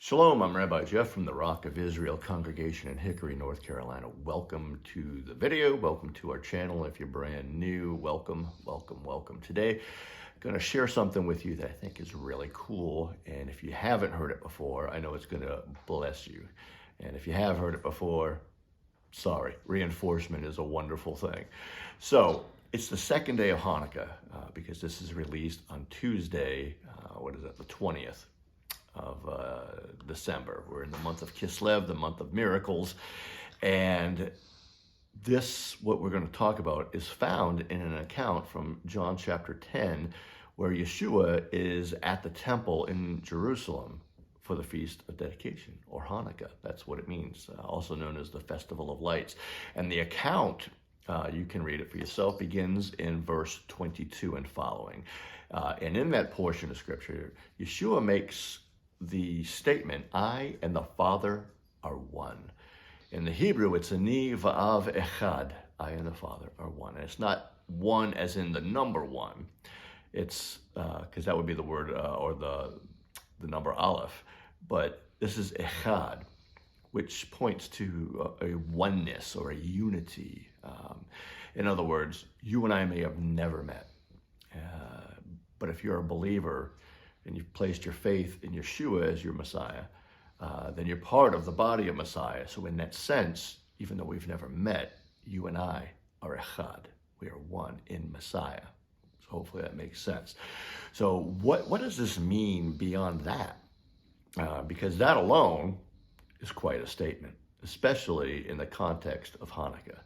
Shalom, I'm Rabbi Jeff from the Rock of Israel Congregation in Hickory, North Carolina. Welcome to the video. Welcome to our channel. If you're brand new, welcome, welcome, welcome. Today, I'm going to share something with you that I think is really cool. And if you haven't heard it before, I know it's going to bless you. And if you have heard it before, sorry, reinforcement is a wonderful thing. So it's the second day of Hanukkah because this is released on Tuesday, the 20th of December. We're in the month of Kislev, the month of miracles. And this, what we're going to talk about, is found in an account from John chapter 10, where Yeshua is at the temple in Jerusalem for the Feast of Dedication, or Hanukkah. That's what it means, also known as the Festival of Lights. And the account, you can read it for yourself, begins in verse 22 and following. And in that portion of Scripture, Yeshua makes the statement, I and the Father are one. In the Hebrew, it's Ani va'av echad. I and the Father are one. And it's not one as in the number one. It's, because that would be the word, or the number aleph. But this is echad, which points to a oneness or a unity. In other words, you and I may have never met. But if you're a believer, and you've placed your faith in Yeshua as your Messiah, then you're part of the body of Messiah. So in that sense, even though we've never met, you and I are echad. We are one in Messiah. So hopefully that makes sense. So what does this mean beyond that? Because that alone is quite a statement, especially in the context of Hanukkah.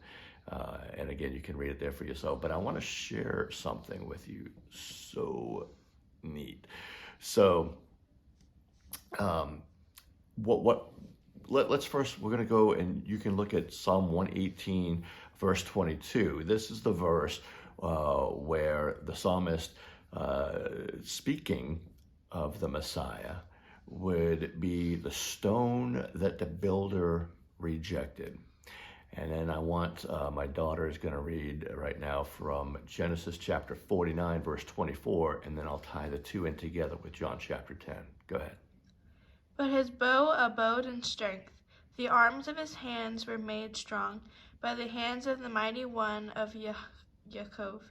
And again, you can read it there for yourself. But I want to share something with you so neat. So, let's first, we're going to go and you can look at Psalm 118, verse 22. This is the verse where the psalmist, speaking of the Messiah, would be the stone that the builder rejected. And then I want, my daughter is going to read right now from Genesis chapter 49, verse 24, and then I'll tie the two in together with John chapter 10. Go ahead. But his bow abode in strength. The arms of his hands were made strong by the hands of the mighty one of Yaakov.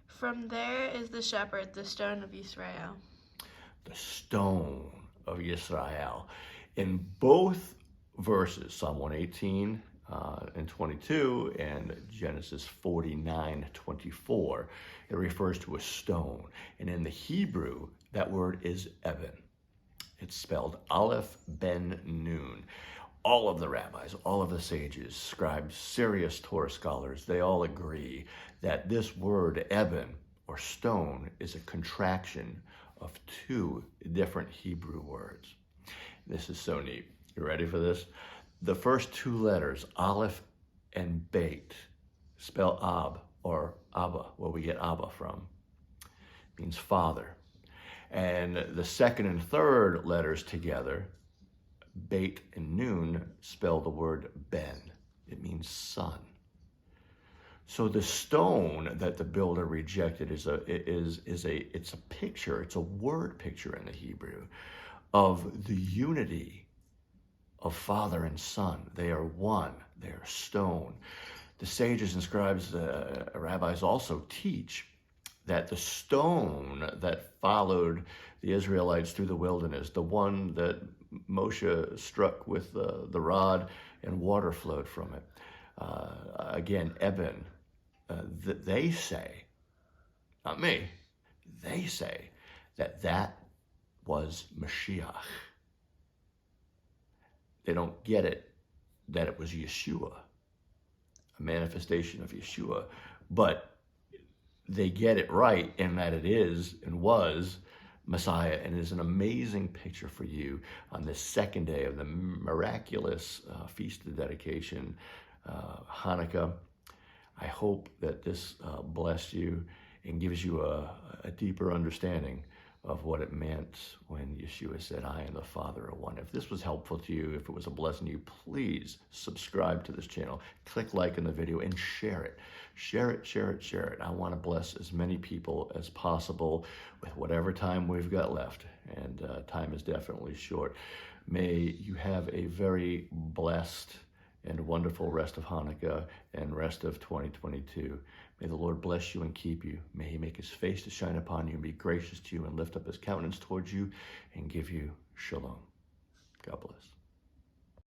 From there is the shepherd, the stone of Israel. The stone of Israel. In both verses, Psalm 118, and 22 and Genesis 49:24, it refers to a stone. And in the Hebrew, that word is Eben. It's spelled Aleph Ben Nun. All of the rabbis, all of the sages, scribes, serious Torah scholars, they all agree that this word Eben, or stone, is a contraction of two different Hebrew words. This is so neat. You ready for this? The first two letters, Aleph and Beit, spell Ab or Abba, where we get Abba from, means father. And the second and third letters together, Beit and Nun, spell the word Ben. It means son. So the stone that the builder rejected it's a picture, it's a word picture in the Hebrew of the unity of father and son. They are one. They are stone. The sages and scribes, rabbis also teach that the stone that followed the Israelites through the wilderness, the one that Moshe struck with the rod and water flowed from it, again, Eben, they say, not me, they say that was Mashiach. They don't get it that it was Yeshua, a manifestation of Yeshua, but they get it right in that it is and was Messiah, and is an amazing picture for you on this second day of the miraculous Feast of Dedication, Hanukkah. I hope that this blessed you and gives you a deeper understanding of what it meant when Yeshua said, I and the Father are one. If this was helpful to you, if it was a blessing to you, please subscribe to this channel, click like in the video, and share it. Share it, share it, share it. I want to bless as many people as possible with whatever time we've got left, and time is definitely short. May you have a very blessed and wonderful rest of Hanukkah and rest of 2022. May the Lord bless you and keep you. May he make his face to shine upon you and be gracious to you and lift up his countenance towards you and give you shalom. God bless.